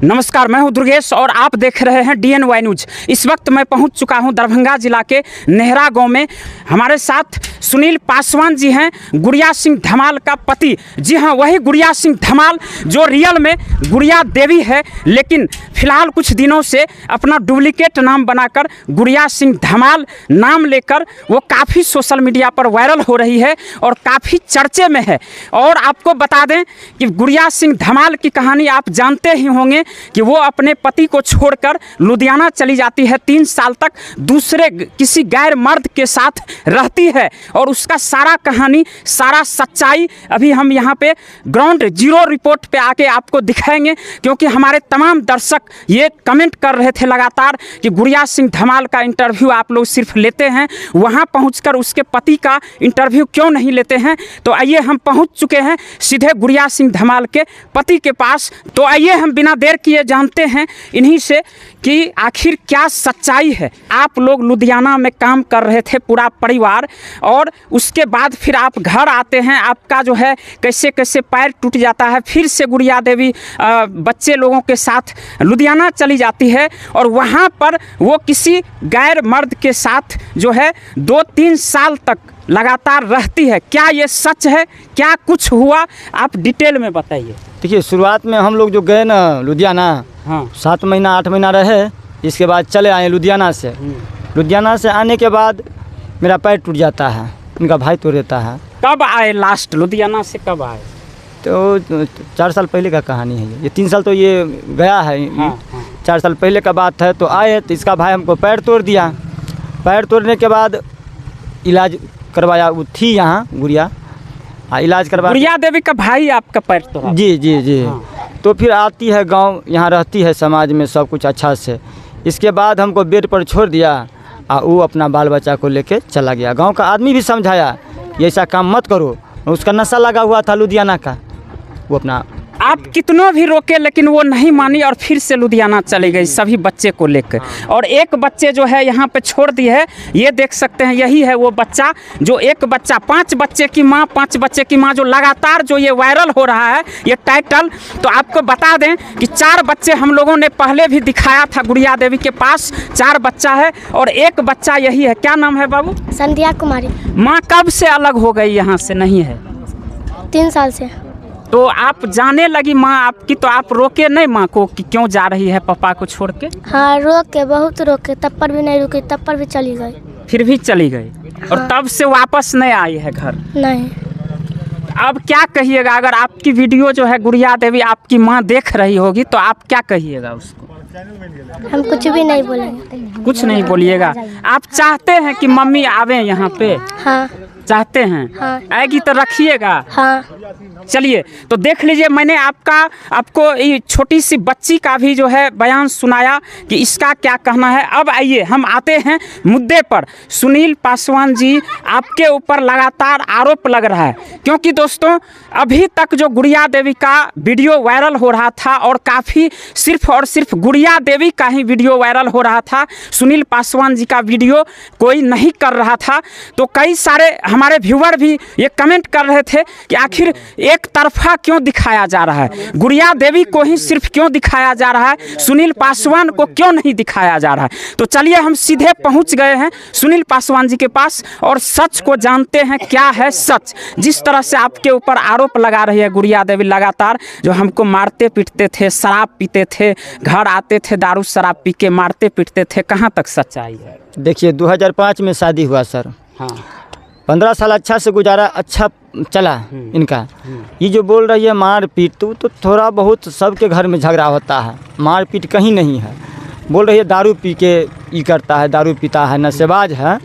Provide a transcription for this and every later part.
नमस्कार, मैं हूं दुर्गेश और आप देख रहे हैं DNY न्यूज। इस वक्त मैं पहुंच चुका हूं दरभंगा जिला के नेहरा गांव में। हमारे साथ सुनील पासवान जी हैं, गुड़िया सिंह धमाल का पति। जी हां, वही गुड़िया सिंह धमाल जो रियल में गुड़िया देवी है, लेकिन फिलहाल कुछ दिनों से अपना डुप्लीकेट नाम बनाकर गुड़िया सिंह धमाल नाम लेकर वो काफ़ी सोशल मीडिया पर वायरल हो रही है और काफ़ी चर्चे में है। और आपको बता दें कि गुड़िया सिंह धमाल की कहानी आप जानते ही होंगे कि वो अपने पति को छोड़कर लुधियाना चली जाती है। 3 साल तक दूसरे किसी गैर मर्द के साथ रहती है और उसका सारा कहानी, सारा सच्चाई अभी हम यहाँ पे ग्राउंड जीरो रिपोर्ट पे आके आपको दिखाएंगे, क्योंकि हमारे तमाम दर्शक ये कमेंट कर रहे थे लगातार कि गुड़िया सिंह धमाल का इंटरव्यू आप लोग सिर्फ लेते हैं, वहाँ पहुँचकर उसके पति का इंटरव्यू क्यों नहीं लेते हैं। तो आइए हम पहुँच चुके हैं सीधे गुड़िया सिंह धमाल के पति के पास। तो आइए हम बिना देर किए जानते हैं इन्हीं से कि आखिर क्या सच्चाई है। आप लोग लुधियाना में काम कर रहे थे पूरा परिवार, और उसके बाद फिर आप घर आते हैं, आपका जो है कैसे कैसे पैर टूट जाता है, फिर से गुड़िया देवी बच्चे लोगों के साथ लुधियाना चली जाती है और वहाँ पर वो किसी गैर मर्द के साथ जो है 2-3 साल तक लगातार रहती है। क्या ये सच है, क्या कुछ हुआ, आप डिटेल में बताइए। देखिए, शुरुआत में हम लोग जो गए ना लुधियाना, हाँ, 7 महीना 8 महीना रहे। इसके बाद चले आए लुधियाना से। लुधियाना से आने के बाद मेरा पैर टूट जाता है, उनका भाई तोड़ देता है। कब आए लास्ट लुधियाना से, कब आए? तो 4 साल पहले का कहानी है ये 3 साल तो ये गया है। हाँ, 4 साल पहले का बात है। तो आए तो इसका भाई हमको पैर तोड़ दिया। पैर तोड़ने के बाद इलाज करवाया, वो थी यहाँ गुड़िया, इलाज करवाया। गुड़िया देवी का भाई आपका पैर तोड़ा? जी जी जी। हाँ। तो फिर आती है गांव, यहाँ रहती है, समाज में सब कुछ अच्छा से। इसके बाद हमको बेड पर छोड़ दिया और वो अपना बाल बच्चा को लेके चला गया। गांव का आदमी भी समझाया कि ऐसा काम मत करो। उसका नशा लगा हुआ था लुधियाना का। वो अपना, आप कितनों भी रोके लेकिन वो नहीं मानी और फिर से लुधियाना चली गई सभी बच्चे को लेकर। और एक बच्चे जो है यहाँ पे छोड़ दी है, ये देख सकते हैं, यही है वो बच्चा जो एक बच्चा 5 बच्चे की माँ, 5 बच्चे की माँ, जो लगातार जो ये वायरल हो रहा है ये टाइटल। तो आपको बता दें कि 4 बच्चे हम लोगों ने पहले भी दिखाया था गुड़िया देवी के पास। 4 बच्चा है और एक बच्चा यही है। क्या नाम है बाबू? संध्या कुमारी। माँ कब से अलग हो गई, यहाँ से नहीं है? 3 साल से। तो आप जाने लगी माँ आपकी, तो आप रोके नहीं माँ को कि क्यों जा रही है पापा को छोड़ के? हाँ, रोक के, बहुत रोके, तब पर भी नहीं रुकी, तब पर भी चली गई। फिर भी चली गई। और हाँ। तब से वापस नहीं आई है घर? नहीं। अब क्या कहिएगा, अगर आपकी वीडियो जो है गुड़िया देवी आपकी माँ देख रही होगी तो आप क्या कहिएगा उसको? हम कुछ भी नहीं बोलेंगे। कुछ नहीं बोलिएगा। आप चाहते हैं कि मम्मी आवे यहाँ पे? हाँ। चाहते हैं? हाँ। आएगी तो रखिएगा। हाँ। चलिए, तो देख लीजिए, मैंने आपको ये छोटी सी बच्ची का भी जो है बयान सुनाया कि इसका क्या कहना है। अब आइए हम आते हैं मुद्दे पर। सुनील पासवान जी, आपके ऊपर लगातार आरोप लग रहा है, क्योंकि दोस्तों अभी तक जो गुड़िया देवी का वीडियो वायरल हो रहा था और काफ़ी सिर्फ और सिर्फ गुड़िया देवी का ही वीडियो वायरल हो रहा था, सुनील पासवान जी का वीडियो कोई नहीं कर रहा था। तो कई सारे हमारे व्यूअर भी ये कमेंट कर रहे थे कि आखिर एक तरफा क्यों दिखाया जा रहा है, गुड़िया देवी को ही सिर्फ क्यों दिखाया जा रहा है, सुनील पासवान को क्यों नहीं दिखाया जा रहा है। तो चलिए हम सीधे पहुंच गए हैं सुनील पासवान जी के पास और सच को जानते हैं क्या है सच। जिस तरह से आपके ऊपर आरोप लगा रही है गुड़िया देवी लगातार, जो हमको मारते पीटते थे, शराब पीते थे, घर आते थे दारू शराब पी के मारते पीटते थे, कहाँ तक सच्चाई है? देखिए 2005 में शादी हुआ सर। हाँ। 15 साल अच्छा से गुजारा, अच्छा चला इनका। ये जो बोल रही है मार पीट, तो थोड़ा बहुत सबके घर में झगड़ा होता है, मार पीट कहीं नहीं है। बोल रही है दारू पी के ये करता है, दारू पीता है, नशेबाज है।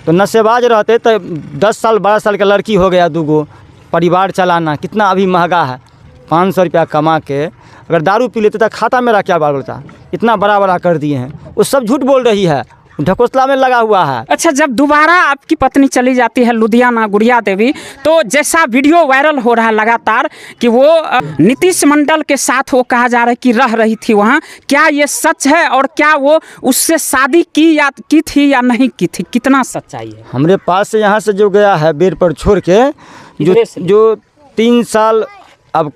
तो नशेबाज रहते तो 10 साल 12 साल का लड़की हो गया, 2 गो परिवार चलाना कितना अभी महंगा है। 500 रुपया कमा के अगर दारू पी लेते तो खाता मेरा क्या बाल बोलता, इतना बड़ा बड़ा कर दिए हैं। वो सब झूठ बोल रही है, ढकोसला में लगा हुआ है। अच्छा, जब दोबारा आपकी पत्नी चली जाती है लुधियाना गुड़िया देवी, तो जैसा वीडियो वायरल हो रहा है लगातार कि वो नीतीश मंडल के साथ वो कहा जा रहा है कि रह रही थी वहाँ, क्या ये सच है? और क्या वो उससे शादी की थी या नहीं की थी, कितना सच्चाई है? हमारे पास से यहाँ से जो गया है बेड पर छोड़ के, जो 3 साल अब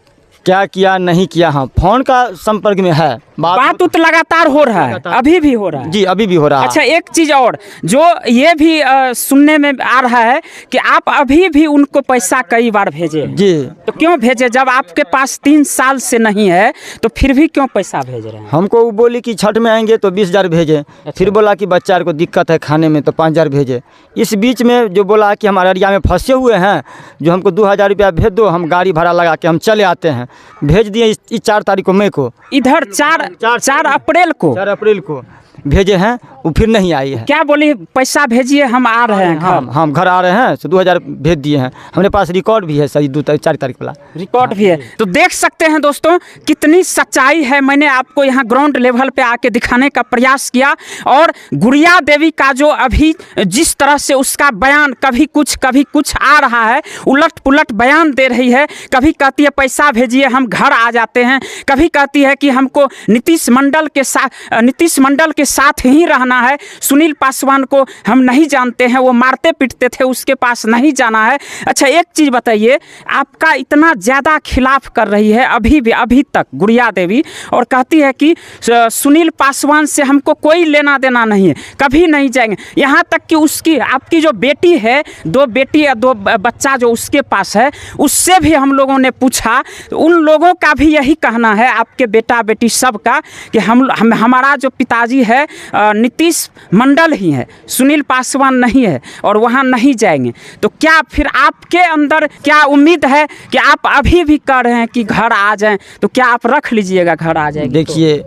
क्या किया नहीं किया, हाँ फ़ोन का संपर्क में है। बात तो लगातार हो रहा है, अभी भी हो रहा है। जी अभी भी हो रहा है। अच्छा, एक चीज़ और जो ये भी सुनने में आ रहा है कि आप अभी भी उनको पैसा कई बार भेजे। जी तो क्यों भेजे? जब आपके पास 3 साल से नहीं है तो फिर भी क्यों पैसा भेज रहे हैं? हमको वो बोली कि छठ में आएंगे तो 20,000 भेजे, फिर बोला कि बच्चा को दिक्कत है खाने में तो 5,000 भेजे। इस बीच में जो बोला कि हम अररिया में फंसे हुए हैं, जो हमको 2,000 रुपया भेज दो, हम गाड़ी भाड़ा लगा के हम चले आते हैं। भेज दिए इस 4 तारीख को, मई को, इधर 4 अप्रैल को 4 अप्रैल को भेजे हैं, वो फिर नहीं आई है। क्या बोली? पैसा भेजिए, हम आ रहे हैं घर। हम घर आ रहे हैं, तो 2,000 भेज दिए हैं। हमारे पास रिकॉर्ड भी है सही, 4 तारीख वाला रिकॉर्ड भी है। तो देख सकते हैं दोस्तों कितनी सच्चाई है। मैंने आपको यहाँ ग्राउंड लेवल पे आके दिखाने का प्रयास किया। और गुड़िया देवी का जो अभी जिस तरह से उसका बयान कभी कुछ आ रहा है, उलट पुलट बयान दे रही है। कभी कहती है पैसा भेजिए हम घर आ जाते हैं, कभी कहती है कि हमको नीतीश मंडल के साथ ही रहना है। सुनील पासवान को हम नहीं जानते हैं, वो मारते पीटते थे, उसके पास नहीं जाना है। अच्छा, एक चीज़ बताइए, आपका इतना ज़्यादा खिलाफ कर रही है अभी तक गुड़िया देवी, और कहती है कि सुनील पासवान से हमको कोई लेना देना नहीं है, कभी नहीं जाएंगे। यहाँ तक कि आपकी जो बेटी है, 2 बेटी या 2 बच्चा जो उसके पास है, उससे भी हम लोगों ने पूछा, उन लोगों का भी यही कहना है, आपके बेटा बेटी सबका, कि हमारा जो पिताजी है नीतीश मंडल ही है, सुनील पासवान नहीं है, और वहाँ नहीं जाएंगे। तो क्या फिर आपके अंदर क्या उम्मीद है कि आप अभी भी कह रहे हैं कि घर आ जाएं, तो क्या आप रख लीजिएगा घर आ जाएंगे? देखिए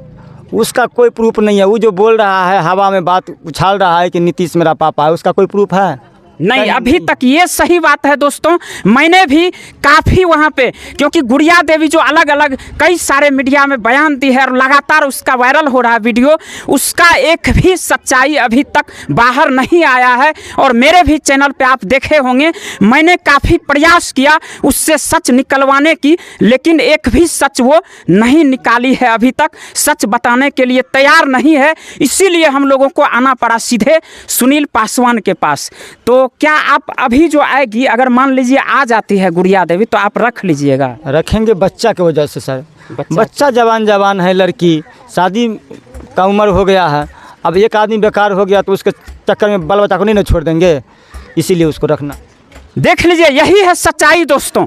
उसका कोई प्रूफ नहीं है। वो जो बोल रहा है, हवा में बात उछाल रहा है कि नीतीश मेरा पापा है, उसका कोई प्रूफ है? नहीं, अभी तक ये सही बात है दोस्तों। मैंने भी काफ़ी वहाँ पे, क्योंकि गुड़िया देवी जो अलग अलग कई सारे मीडिया में बयान दी है और लगातार उसका वायरल हो रहा है वीडियो, उसका एक भी सच्चाई अभी तक बाहर नहीं आया है। और मेरे भी चैनल पे आप देखे होंगे, मैंने काफ़ी प्रयास किया उससे सच निकलवाने की, लेकिन एक भी सच वो नहीं निकाली है। अभी तक सच बताने के लिए तैयार नहीं है, इसीलिए हम लोगों को आना पड़ा सीधे सुनील पासवान के पास। तो क्या आप अभी जो आएगी, अगर मान लीजिए आ जाती है गुड़िया देवी, तो आप रख लीजिएगा? रखेंगे बच्चा की वजह से सर। बच्चा जवान है, लड़की शादी का उम्र हो गया है। अब एक आदमी बेकार हो गया तो उसके चक्कर में बाल बच्चा को नहीं ना छोड़ देंगे, इसीलिए उसको रखना। देख लीजिए, यही है सच्चाई दोस्तों।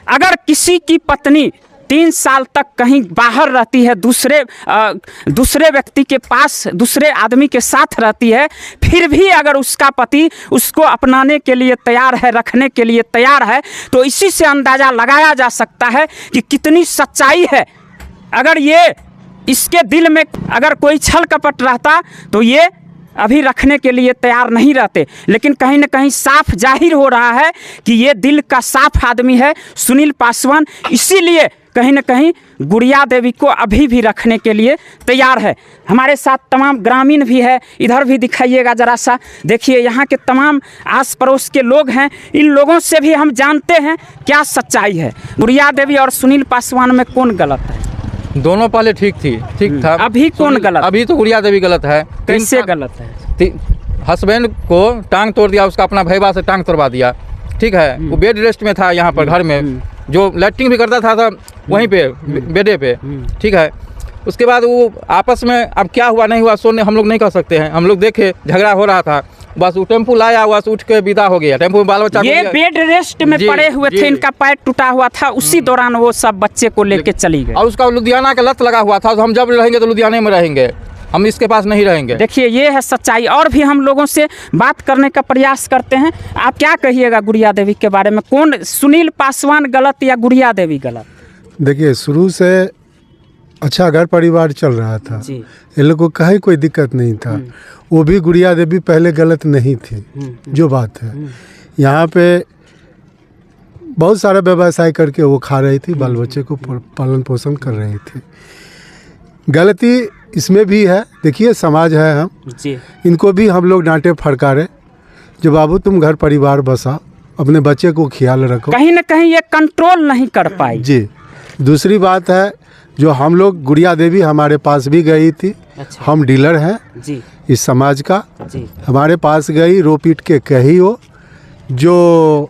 अगर किसी की पत्नी 3 साल तक कहीं बाहर रहती है, दूसरे व्यक्ति के पास, दूसरे आदमी के साथ रहती है, फिर भी अगर उसका पति उसको अपनाने के लिए तैयार है, रखने के लिए तैयार है, तो इसी से अंदाज़ा लगाया जा सकता है कि कितनी सच्चाई है। अगर ये इसके दिल में अगर कोई छल कपट रहता तो ये अभी रखने के लिए तैयार नहीं रहते। लेकिन कहीं ना कहीं साफ जाहिर हो रहा है कि ये दिल का साफ आदमी है सुनील पासवान, इसीलिए कहीं ना कहीं गुड़िया देवी को अभी भी रखने के लिए तैयार है। हमारे साथ तमाम ग्रामीण भी है, इधर भी दिखाइएगा ज़रा सा। देखिए यहाँ के तमाम आस पड़ोस के लोग हैं, इन लोगों से भी हम जानते हैं क्या सच्चाई है। गुड़िया देवी और सुनील पासवान में कौन गलत है? दोनों पहले ठीक था। अभी कौन गलत? अभी तो गुड़िया देवी गलत है। कैसे गलत है? हस्बैंड को टांग तोड़ दिया, उसका अपना भैया से टांग तोड़वा दिया, ठीक है। वो बेड रेस्ट में था यहाँ पर घर में, जो लैट्रिन भी करता था वहीं पे बेडे पे, ठीक है। उसके बाद वो आपस में अब क्या हुआ नहीं हुआ सोने हम लोग नहीं कह सकते हैं। हम लोग देखे झगड़ा हो रहा था, बस वो टेम्पू लाया हुआ, उठ के विदा हो गया। टेम्पू में बाल बच्चा ये बेड रेस्ट में पड़े हुए थे, इनका पैर टूटा हुआ था, उसी दौरान वो सब बच्चे को लेके चली गई। और उसका लुधियाना का लत लगा हुआ था, तो हम जब रहेंगे तो लुधियाने में रहेंगे, हम इसके पास नहीं रहेंगे। देखिए ये है सच्चाई। और भी हम लोगों से बात करने का प्रयास करते हैं। आप क्या कहिएगा गुड़िया देवी के बारे में? कौन, सुनील पासवान गलत या गुड़िया देवी गलत? देखिए शुरू से अच्छा घर परिवार चल रहा था, इन लोग को कहीं कोई दिक्कत नहीं था। वो भी गुड़िया देवी पहले गलत नहीं थी, जो बात है। यहाँ पे बहुत सारा व्यवसाय करके वो खा रही थी, बाल बच्चे को पालन पोषण कर रही थी। गलती इसमें भी है। देखिए समाज है, हम जी, इनको भी हम लोग डांटे फटकारे, जो बाबू तुम घर परिवार बसा, अपने बच्चे को ख्याल रखो। कहीं ना कहीं ये कंट्रोल नहीं कर पाई। जी, दूसरी बात है, जो हम लोग, गुड़िया देवी हमारे पास भी गई थी। अच्छा। हम डीलर हैं जी इस समाज का। जी, हमारे पास गई, रो पीट के कही हो, जो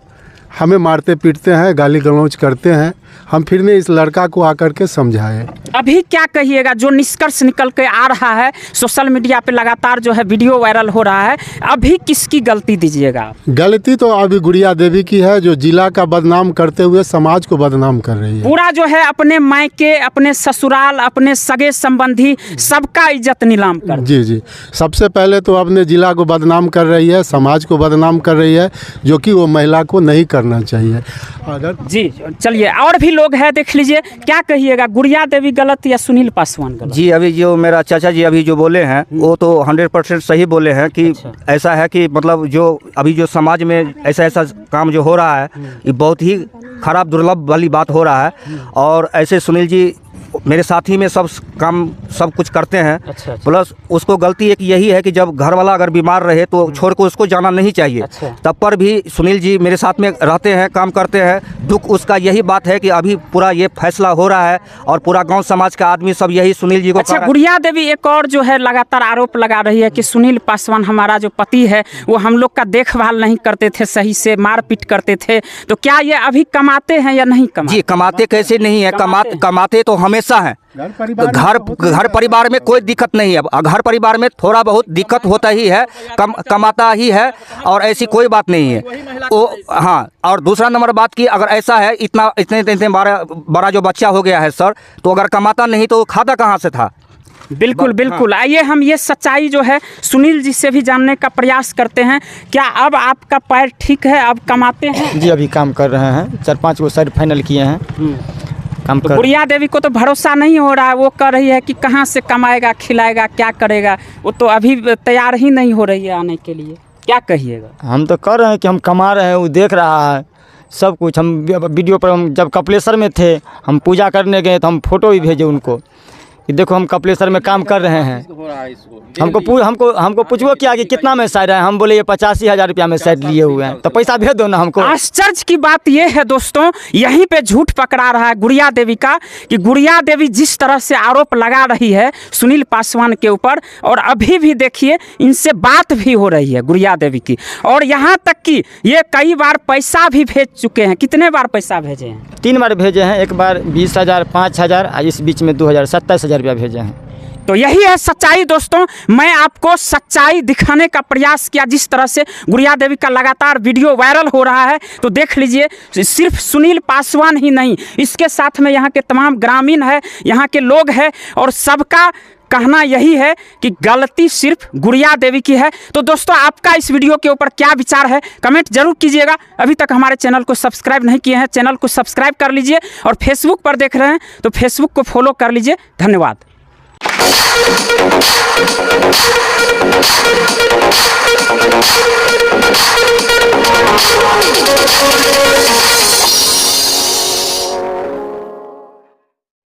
हमें मारते पीटते हैं, गाली गलौज करते हैं, हम फिर ने इस लड़का को आकर के समझाए। अभी क्या कहिएगा जो निष्कर्ष निकल के आ रहा है, सोशल मीडिया पे लगातार जो है वीडियो वायरल हो रहा है, अभी किसकी गलती दीजिएगा? गलती तो अभी गुड़िया देवी की है, जो जिला का बदनाम करते हुए समाज को बदनाम कर रही है। पूरा जो है अपने मायके, अपने ससुराल, अपने सगे संबंधी सबका इज्जत नीलाम कर। जी जी, सबसे पहले तो अपने जिला को बदनाम कर रही है, समाज को बदनाम कर रही है, जो कि वो महिला को नहीं करना चाहिए। अगर जी चलिए, और भी लोग हैं, देख लीजिए, क्या कहिएगा, गुड़िया देवी गलत या सुनील पासवान गलत? जी अभी जो मेरा चाचा जी अभी जो बोले हैं वो तो 100% सही बोले हैं कि ऐसा है कि मतलब जो अभी जो समाज में ऐसा ऐसा काम जो हो रहा है ये बहुत ही खराब दुर्लभ वाली बात हो रहा है। और ऐसे सुनील जी मेरे साथी में सब काम सब कुछ करते हैं। अच्छा। प्लस उसको गलती एक यही है कि जब घर वाला अगर बीमार रहे तो छोड़ को उसको जाना नहीं चाहिए। अच्छा। तब पर भी सुनील जी मेरे साथ में रहते हैं, काम करते हैं। दुख उसका यही बात है कि अभी पूरा ये फैसला हो रहा है और पूरा गांव समाज का आदमी सब यही सुनील जी को अच्छा, गुड़िया देवी एक और जो है लगातार आरोप लगा रही है कि सुनील पासवान हमारा जो पति है वो हम लोग का देखभाल नहीं करते थे, सही से मारपीट करते थे। तो क्या ये अभी कमाते हैं या नहीं कमाते? जी कमाते कैसे नहीं है, कमाते तो हमेशा है। घर परिवार में कोई दिक्कत नहीं है। घर परिवार में थोड़ा बहुत दिक्कत होता ही है, कमाता ही है और ऐसी कोई बात नहीं है वो। हाँ, और दूसरा नंबर बात की अगर ऐसा है इतने बड़ा जो बच्चा हो गया है सर, तो अगर कमाता नहीं तो खाता कहाँ से था? बिल्कुल बिल्कुल। आइए हम ये सच्चाई जो है सुनील जी से भी जानने का प्रयास करते हैं। क्या अब आपका पैर ठीक है, अब कमाते हैं? जी अभी काम कर रहे हैं, 4-5 को साइड फाइनल किए हैं, काम तो कर। गुड़िया देवी को तो भरोसा नहीं हो रहा है, वो कह रही है कि कहाँ से कमाएगा, खिलाएगा, क्या करेगा। वो तो अभी तैयार ही नहीं हो रही है आने के लिए, क्या कहिएगा? हम तो कर रहे हैं कि हम कमा रहे हैं, वो देख रहा है सब कुछ। हम वीडियो पर, हम जब कपिलेश्वर में थे, हम पूजा करने गए तो हम फोटो भी भेजे उनको कि देखो हम कपिलेश्वर में काम कर रहे हैं। हमको पूछो क्या कि कितना में साइड है, हम बोले ये 85,000 रुपया में साइड लिए हुए हैं, तो पैसा भेज दो ना हमको। आश्चर्य की बात यह है दोस्तों, यहीं पे झूठ पकड़ा रहा है गुड़िया देवी का, कि गुड़िया देवी जिस तरह से आरोप लगा रही है सुनील पासवान के ऊपर, और अभी भी देखिए इनसे बात भी हो रही है गुड़िया देवी की, और यहाँ तक कि ये कई बार पैसा भी भेज चुके हैं। कितने बार पैसा भेजे हैं? 3 बार भेजे हैं, एक बार 20,000, 5,000, इस बीच में 2,000, 27,000 रुपया भेजे हैं। तो यही है सच्चाई दोस्तों। मैं आपको सच्चाई दिखाने का प्रयास किया, जिस तरह से गुड़िया देवी का लगातार वीडियो वायरल हो रहा है। तो देख लीजिए, सिर्फ सुनील पासवान ही नहीं, इसके साथ में यहाँ के तमाम ग्रामीण है, यहाँ के लोग हैं, और सबका कहना यही है कि गलती सिर्फ गुड़िया देवी की है। तो दोस्तों, आपका इस वीडियो के ऊपर क्या विचार है, कमेंट जरूर कीजिएगा। अभी तक हमारे चैनल को सब्सक्राइब नहीं किए हैं, चैनल को सब्सक्राइब कर लीजिए, और फेसबुक पर देख रहे हैं तो फेसबुक को फॉलो कर लीजिए। धन्यवाद।